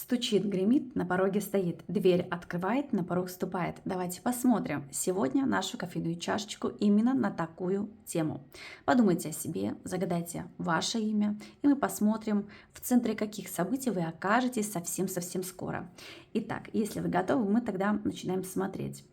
Стучит, гремит, на пороге стоит. Дверь открывает, на порог ступает. Давайте посмотрим сегодня нашу кофейную чашечку именно на такую тему. Подумайте о себе, загадайте ваше имя, и мы посмотрим, в центре каких событий вы окажетесь совсем-совсем скоро. Итак, если вы готовы, мы тогда начинаем смотреть.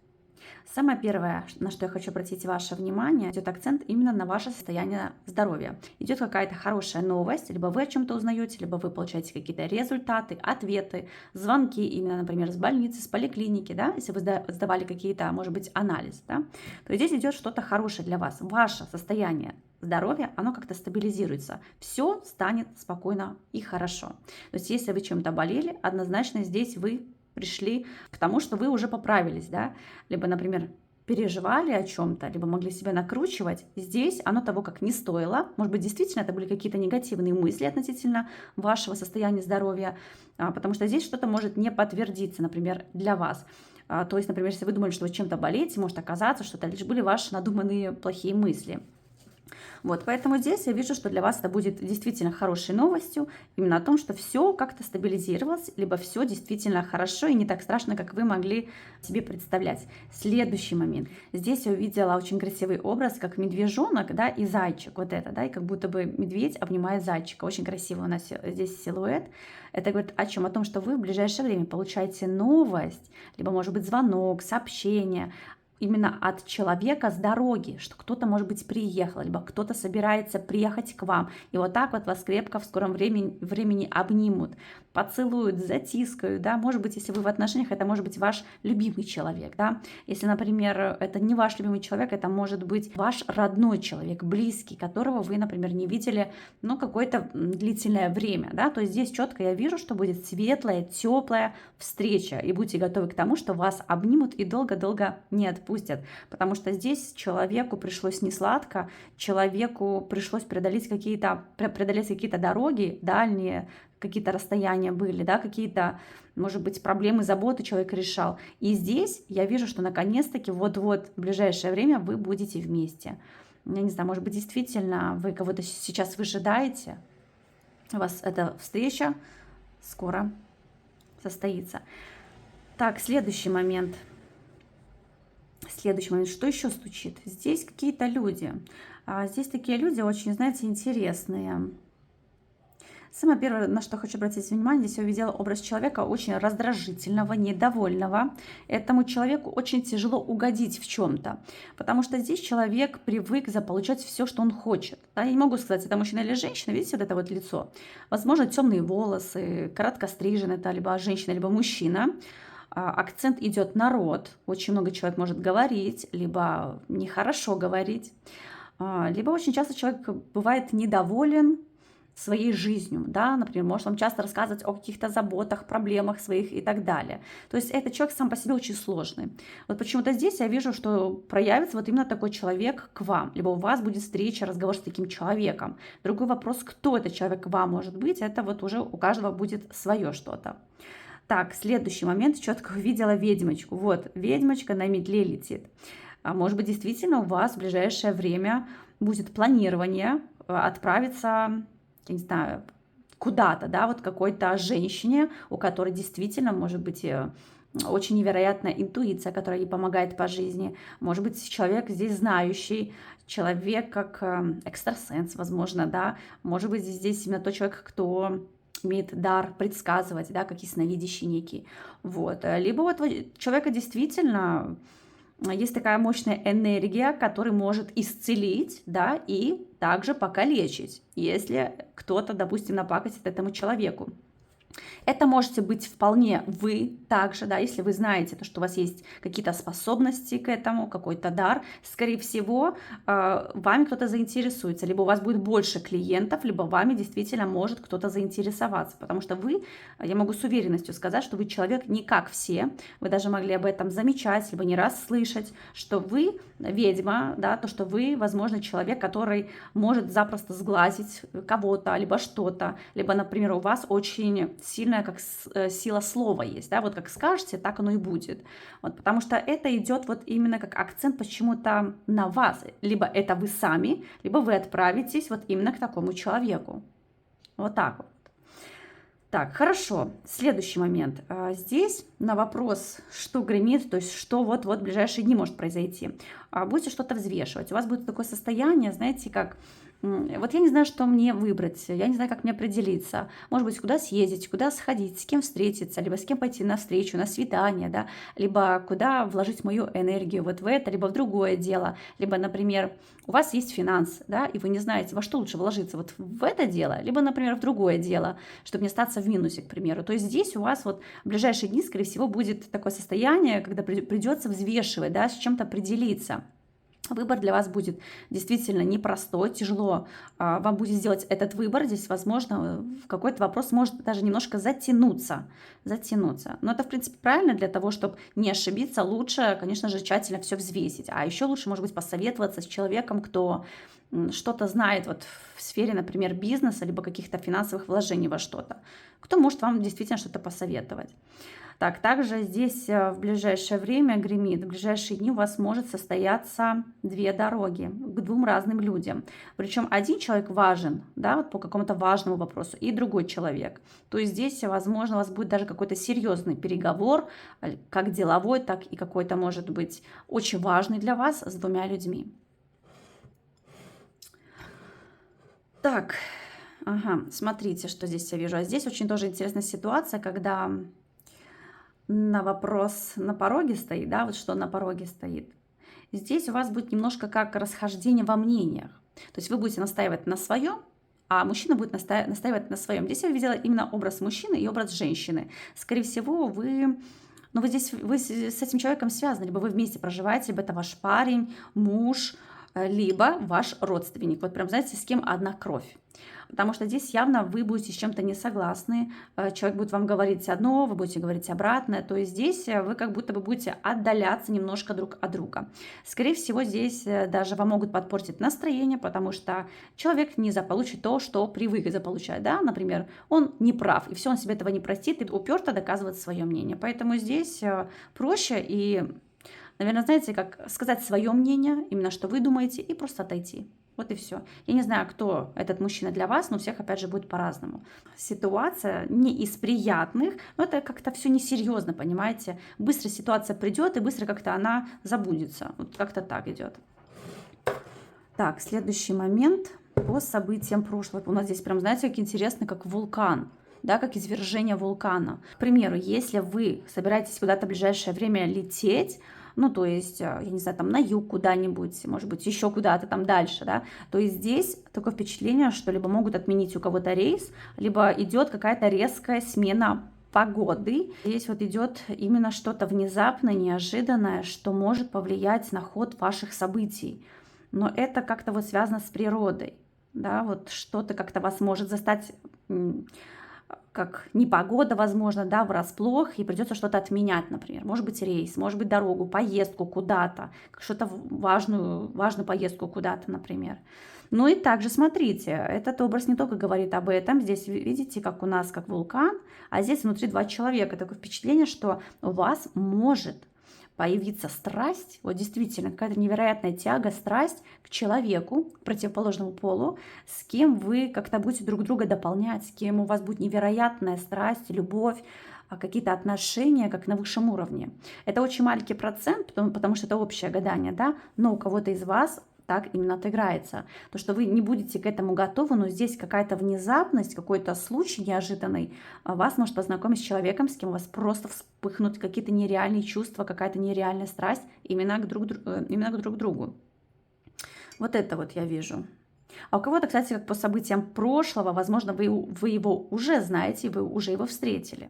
Самое первое, на что я хочу обратить ваше внимание, идет акцент именно на ваше состояние здоровья. Идет какая-то хорошая новость, либо вы о чем-то узнаете, либо вы получаете какие-то результаты, ответы, звонки, именно, например, с больницы, с поликлиники, да, если вы сдавали какие-то, может быть, анализы, да, то здесь идет что-то хорошее для вас. Ваше состояние здоровья, оно как-то стабилизируется. Все станет спокойно и хорошо. То есть, если вы чем-то болели, однозначно здесь вы пришли к тому, что вы уже поправились, да, либо, например, переживали о чем-то, либо могли себя накручивать, здесь оно того как не стоило. Может быть, действительно это были какие-то негативные мысли относительно вашего состояния здоровья, потому что здесь что-то может не подтвердиться, например, для вас. То есть, например, если вы думали, что вы чем-то болеете, может оказаться, что это лишь были ваши надуманные плохие мысли. Вот, поэтому здесь я вижу, что для вас это будет действительно хорошей новостью, именно о том, что все как-то стабилизировалось, либо все действительно хорошо и не так страшно, как вы могли себе представлять. Следующий момент. Здесь я увидела очень красивый образ, как медвежонок, да, и зайчик, вот это, да, и как будто бы медведь обнимает зайчика. Очень красивый у нас здесь силуэт. Это говорит о чем? О том, что вы в ближайшее время получаете новость, либо, может быть, звонок, сообщение, именно от человека с дороги, что кто-то, может быть, приехал, либо кто-то собирается приехать к вам. И вот так вот вас крепко в скором времени обнимут, поцелуют, затискают, да. Может быть, если вы в отношениях, это может быть ваш любимый человек, да. Если, например, это не ваш любимый человек, это может быть ваш родной человек, близкий, которого вы, например, не видели, ну, какое-то длительное время, да. То есть здесь четко я вижу, что будет светлая, теплая встреча, и будьте готовы к тому, что вас обнимут и долго-долго не отпустят. Потому что здесь человеку пришлось несладко, человеку пришлось преодолеть какие-то дороги дальние, какие-то расстояния были, да, какие-то, может быть, проблемы, заботы человек решал. И здесь я вижу, что наконец-таки вот-вот в ближайшее время вы будете вместе. Я не знаю, может быть, действительно вы кого-то сейчас выжидаете, у вас эта встреча скоро состоится. Так, следующий момент. Следующий момент. Что еще стучит? Здесь какие-то люди. Здесь такие люди очень, знаете, интересные. Самое первое, на что хочу обратить внимание, здесь я увидела образ человека очень раздражительного, недовольного. Этому человеку очень тяжело угодить в чем-то, потому что здесь человек привык заполучать все, что он хочет. Да, я не могу сказать, это мужчина или женщина, видите, вот это вот лицо. Возможно, темные волосы, коротко стрижен, это либо женщина, либо мужчина. Акцент идет на род, очень много человек может говорить, либо нехорошо говорить, либо очень часто человек бывает недоволен своей жизнью, да, например, может вам часто рассказывать о каких-то заботах, проблемах своих и так далее. То есть этот человек сам по себе очень сложный. Вот почему-то здесь я вижу, что проявится вот именно такой человек к вам, либо у вас будет встреча, разговор с таким человеком. Другой вопрос, кто этот человек к вам может быть, это вот уже у каждого будет свое что-то. Так, следующий момент, четко увидела ведьмочку. Вот, ведьмочка на метле летит. Может быть, действительно у вас в ближайшее время будет планирование отправиться, я не знаю, куда-то, да, вот какой-то женщине, у которой действительно может быть очень невероятная интуиция, которая ей помогает по жизни. Может быть, человек здесь знающий, человек как экстрасенс, возможно, да. Может быть, здесь именно тот человек, кто имеет дар предсказывать, да, как ясновидящий некий. Вот. Либо вот у человека действительно есть такая мощная энергия, которая может исцелить, да, и также покалечить, если кто-то, допустим, напакостит этому человеку. Это можете быть вполне вы также, да, если вы знаете, то, что у вас есть какие-то способности к этому, какой-то дар, скорее всего, вами кто-то заинтересуется, либо у вас будет больше клиентов, либо вами действительно может кто-то заинтересоваться, потому что вы, я могу с уверенностью сказать, что вы человек не как все, вы даже могли об этом замечать, либо не раз слышать, что вы ведьма, да, то, что вы, возможно, человек, который может запросто сглазить кого-то, либо что-то, либо, например, у вас очень сильная как сила слова есть, да, вот как скажете, так оно и будет. Вот, потому что это идет вот именно как акцент почему-то на вас. Либо это вы сами, либо вы отправитесь вот именно к такому человеку. Вот так вот. Так, хорошо. Следующий момент. Здесь на вопрос, что гремит, то есть что вот-вот в ближайшие дни может произойти, будете что-то взвешивать. У вас будет такое состояние, знаете, как вот я не знаю, что мне выбрать, я не знаю, как мне определиться. Может быть, куда съездить, куда сходить, с кем встретиться, либо с кем пойти на встречу, на свидание, да, либо куда вложить мою энергию вот в это, либо в другое дело, либо, например, у вас есть финансы, да, и вы не знаете, во что лучше вложиться, вот в это дело, либо, например, в другое дело, чтобы не остаться в минусе, к примеру. То есть здесь у вас вот в ближайшие дни, скорее всего, будет такое состояние, когда придется взвешивать, да, с чем-то определиться. Выбор для вас будет действительно непростой, тяжело вам будет сделать этот выбор. Здесь, возможно, в какой-то вопрос может даже немножко затянуться. Но это, в принципе, правильно для того, чтобы не ошибиться. Лучше, конечно же, тщательно все взвесить. А еще лучше, может быть, посоветоваться с человеком, кто что-то знает вот в сфере, например, бизнеса, либо каких-то финансовых вложений во что-то. Кто может вам действительно что-то посоветовать. Так, также здесь в ближайшее время гремит, в ближайшие дни у вас может состояться две дороги к двум разным людям. Причем один человек важен, да, вот по какому-то важному вопросу, и другой человек. То есть здесь, возможно, у вас будет даже какой-то серьезный переговор, как деловой, так и какой-то, может быть, очень важный для вас с двумя людьми. Так, ага, смотрите, что здесь я вижу. А здесь очень тоже интересная ситуация, когда на вопрос на пороге стоит, да, вот что на пороге стоит. Здесь у вас будет немножко как расхождение во мнениях. То есть вы будете настаивать на своем, а мужчина будет настаивать на своем. Здесь я видела именно образ мужчины и образ женщины. Скорее всего, вы здесь вы с этим человеком связаны, либо вы вместе проживаете, либо это ваш парень, муж, либо ваш родственник. Вот прям, знаете, с кем одна кровь. Потому что здесь явно вы будете с чем-то не согласны, человек будет вам говорить одно, вы будете говорить обратное, то есть здесь вы как будто бы будете отдаляться немножко друг от друга. Скорее всего, здесь даже вам могут подпортить настроение, потому что человек не заполучит то, что привык заполучать, да, например, он не прав, и все, он себе этого не простит, и уперто доказывает свое мнение. Поэтому здесь проще и, наверное, знаете, как сказать свое мнение, именно что вы думаете, и просто отойти. Вот и все. Я не знаю, кто этот мужчина для вас, но у всех, опять же, будет по-разному. Ситуация не из приятных, но это как-то все несерьезно, понимаете? Быстро ситуация придет, и быстро как-то она забудется. Вот как-то так идет. Так, следующий момент по событиям прошлого. У нас здесь прям, знаете, как интересно, как вулкан. Да, как извержение вулкана. К примеру, если вы собираетесь куда-то в ближайшее время лететь, ну, то есть, я не знаю, там на юг куда-нибудь, может быть, еще куда-то там дальше, да, то есть здесь такое впечатление, что либо могут отменить у кого-то рейс, либо идет какая-то резкая смена погоды. Здесь вот идет именно что-то внезапное, неожиданное, что может повлиять на ход ваших событий. Но это как-то вот связано с природой, да, вот что-то как-то вас может застать как непогода, возможно, да, врасплох, и придется что-то отменять, например. Может быть, рейс, может быть, дорогу, поездку куда-то, что-то важную поездку куда-то, например. Ну и также смотрите, этот образ не только говорит об этом. Здесь видите, как у нас как вулкан, а здесь внутри два человека. Такое впечатление, что у вас может появиться страсть, вот действительно какая-то невероятная тяга, страсть к человеку, к противоположному полу, с кем вы как-то будете друг друга дополнять, с кем у вас будет невероятная страсть, любовь, какие-то отношения, как на высшем уровне. Это очень маленький процент, потому что это общее гадание, да, но у кого-то из вас так именно отыграется. То, что вы не будете к этому готовы, но здесь какая-то внезапность, какой-то случай неожиданный вас может познакомить с человеком, с кем у вас просто вспыхнут какие-то нереальные чувства, какая-то нереальная страсть именно к друг другу. Вот это вот я вижу. А у кого-то, кстати, как по событиям прошлого, возможно, вы его уже знаете, вы уже его встретили.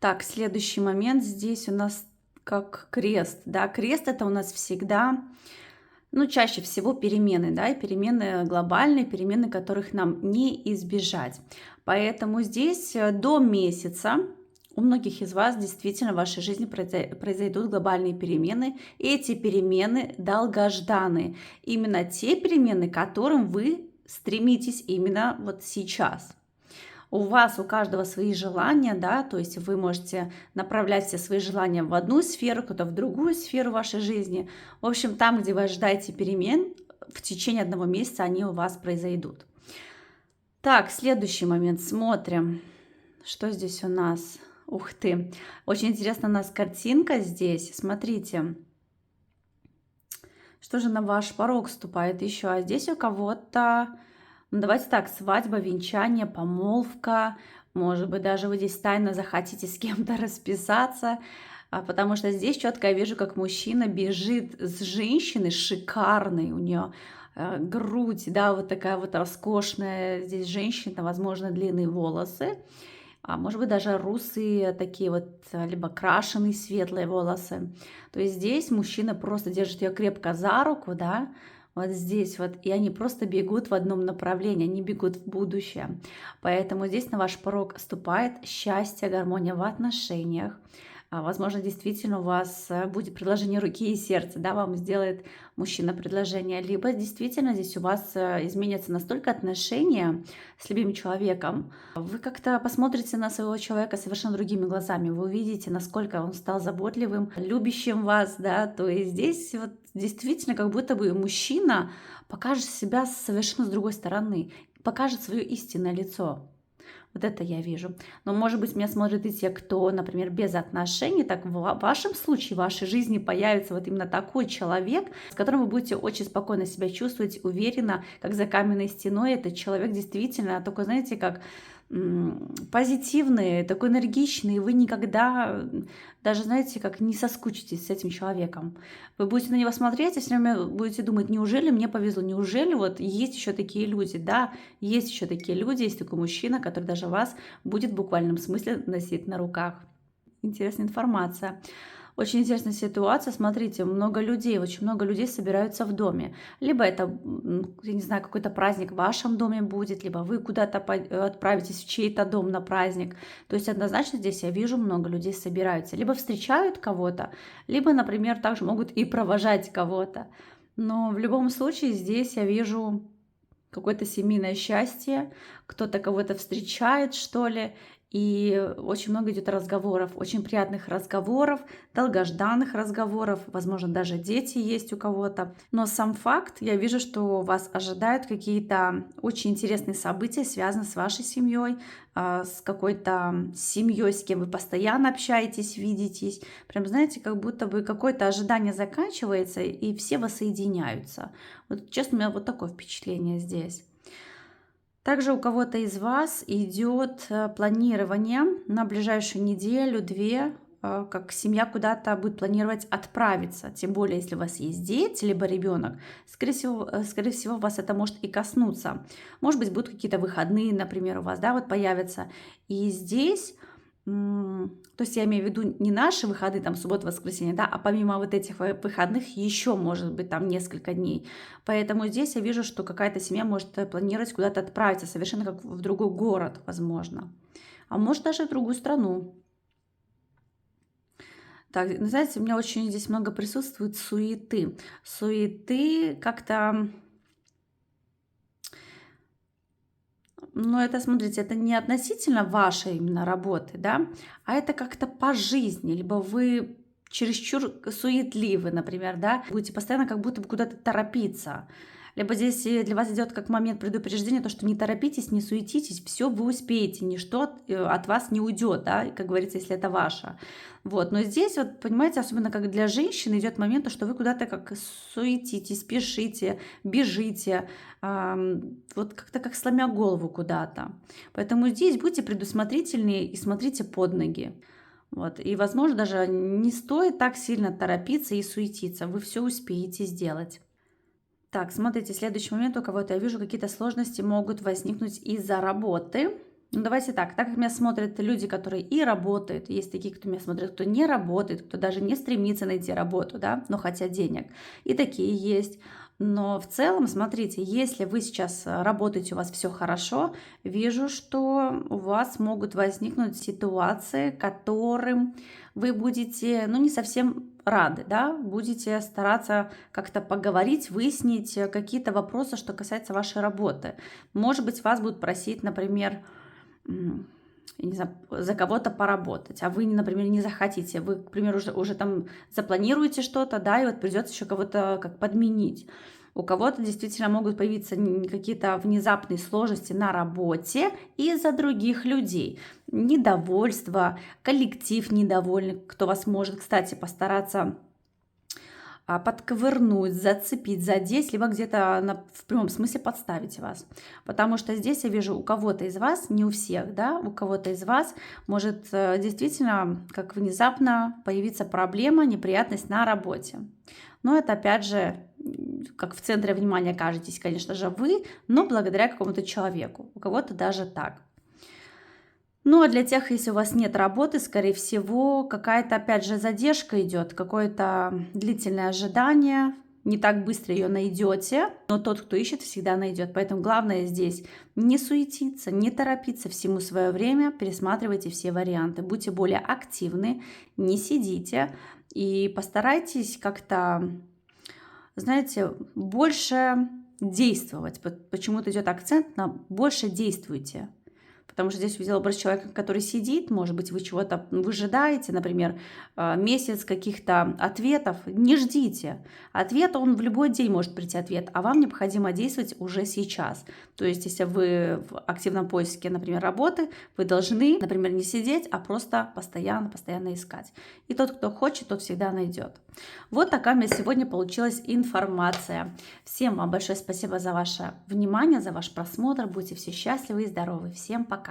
Так, следующий момент здесь у нас как крест. Да, крест это у нас всегда... Ну, чаще всего перемены, да, и перемены глобальные, перемены, которых нам не избежать. Поэтому здесь до месяца у многих из вас действительно в вашей жизни произойдут глобальные перемены. И эти перемены долгожданные. Именно те перемены, к которым вы стремитесь именно вот сейчас. У вас, у каждого свои желания, да, то есть вы можете направлять все свои желания в одну сферу, кто-то в другую сферу вашей жизни. В общем, там, где вы ожидаете перемен, в течение одного месяца они у вас произойдут. Так, следующий момент, смотрим. Что здесь у нас? Ух ты! Очень интересно у нас картинка здесь. Смотрите, что же на ваш порог ступает еще? А здесь у кого-то, ну, давайте так, свадьба, венчание, помолвка. Может быть, даже вы здесь тайно захотите с кем-то расписаться, потому что здесь четко я вижу, как мужчина бежит с женщиной шикарной, у нее грудь, да, вот такая вот роскошная здесь женщина, возможно, длинные волосы, а может быть, даже русые такие вот, либо крашеные светлые волосы. То есть здесь мужчина просто держит ее крепко за руку, да, вот здесь вот, и они просто бегут в одном направлении, они бегут в будущее. Поэтому здесь на ваш порог ступает счастье, гармония в отношениях. Возможно, действительно у вас будет предложение руки и сердца, да, вам сделает мужчина предложение, либо действительно здесь у вас изменятся настолько отношения с любимым человеком, вы как-то посмотрите на своего человека совершенно другими глазами, вы увидите, насколько он стал заботливым, любящим вас, да, то есть здесь вот действительно как будто бы мужчина покажет себя совершенно с другой стороны, покажет свое истинное лицо. Вот это я вижу. Но, может быть, меня смотрят и те, кто, например, без отношений. Так в вашем случае, в вашей жизни появится вот именно такой человек, с которым вы будете очень спокойно себя чувствовать, уверенно, как за каменной стеной. Этот человек действительно такой, знаете, как позитивный, такой энергичный, и вы никогда даже, знаете, как не соскучитесь с этим человеком. Вы будете на него смотреть и все время будете думать, неужели мне повезло, неужели вот есть еще такие люди, да, есть еще такие люди, есть такой мужчина, который даже вас будет в буквальном смысле носить на руках. Интересная информация. Очень интересная ситуация. Смотрите, много людей, очень много людей собираются в доме. Либо это, я не знаю, какой-то праздник в вашем доме будет, либо вы куда-то отправитесь в чей-то дом на праздник. То есть однозначно здесь я вижу, много людей собираются. Либо встречают кого-то, либо, например, также могут и провожать кого-то. Но в любом случае здесь я вижу какое-то семейное счастье, кто-то кого-то встречает, что ли, и очень много идет разговоров, очень приятных разговоров, долгожданных разговоров, возможно, даже дети есть у кого-то. Но сам факт, я вижу, что вас ожидают какие-то очень интересные события, связанные с вашей семьей, с какой-то семьей, с кем вы постоянно общаетесь, видитесь. Прям, знаете, как будто бы какое-то ожидание заканчивается, и все воссоединяются. Вот, честно, у меня вот такое впечатление здесь. Также у кого-то из вас идет планирование на ближайшую неделю, две, как семья куда-то будет планировать отправиться. Тем более, если у вас есть дети, либо ребенок, скорее всего, вас это может и коснуться. Может быть, будут какие-то выходные, например, у вас, да, вот появятся. И здесь, то есть я имею в виду не наши выходные, там, суббота, воскресенье, да, а помимо вот этих выходных еще, может быть, там несколько дней. Поэтому здесь я вижу, что какая-то семья может планировать куда-то отправиться, совершенно как в другой город, возможно. А может даже в другую страну. Так, ну, знаете, у меня очень здесь много присутствует суеты. Суеты как-то. Но это, смотрите, это не относительно вашей именно работы, да, а это как-то по жизни. Либо вы чересчур суетливы, например, да, будете постоянно как будто бы куда-то торопиться. Либо здесь для вас идет как момент предупреждения, то, что не торопитесь, не суетитесь, все вы успеете, ничто от вас не уйдет, да, как говорится, если это ваше. Вот, но здесь вот, понимаете, особенно как для женщины идет момент, то, что вы куда-то как суетитесь, спешите, бежите, вот как-то как сломя голову куда-то. Поэтому здесь будьте предусмотрительнее и смотрите под ноги. Вот. И, возможно, даже не стоит так сильно торопиться и суетиться. Вы все успеете сделать. Так, смотрите, следующий момент у кого-то, я вижу, какие-то сложности могут возникнуть из-за работы. Ну, давайте так как меня смотрят люди, которые и работают, есть такие, кто меня смотрит, кто не работает, кто даже не стремится найти работу, да, но хотят денег. И такие есть. Но в целом, смотрите, если вы сейчас работаете, у вас все хорошо, вижу, что у вас могут возникнуть ситуации, которым вы будете, ну, не совсем рады, да, будете стараться как-то поговорить, выяснить какие-то вопросы, что касается вашей работы. Может быть, вас будут просить, например, я не знаю, за кого-то поработать, а вы, например, не захотите, вы, к примеру, уже там запланируете что-то, да, и вот придется еще кого-то как подменить. У кого-то действительно могут появиться какие-то внезапные сложности на работе из-за других людей. Недовольство, коллектив недовольный, кто вас может, кстати, постараться подковырнуть, зацепить, задеть, либо где-то в прямом смысле подставить вас. Потому что здесь я вижу у кого-то из вас, не у всех, да, у кого-то из вас может действительно как внезапно появиться проблема, неприятность на работе. Но это опять же, как в центре внимания окажетесь, конечно же, вы, но благодаря какому-то человеку. У кого-то даже так. Ну, а для тех, если у вас нет работы, скорее всего, какая-то, опять же, задержка идет, какое-то длительное ожидание, не так быстро ее найдете, но тот, кто ищет, всегда найдет. Поэтому главное здесь не суетиться, не торопиться, всему свое время, пересматривайте все варианты, будьте более активны, не сидите и постарайтесь как-то, знаете, больше действовать. Почему-то идет акцент на больше действуйте. Потому что здесь увидела образ человека, который сидит, может быть, вы чего-то выжидаете, например, месяц каких-то ответов. Не ждите. Ответ, он в любой день может прийти ответ, а вам необходимо действовать уже сейчас. То есть, если вы в активном поиске, например, работы, вы должны, например, не сидеть, а просто постоянно искать. И тот, кто хочет, тот всегда найдет. Вот такая у меня сегодня получилась информация. Всем вам большое спасибо за ваше внимание, за ваш просмотр. Будьте все счастливы и здоровы. Всем пока!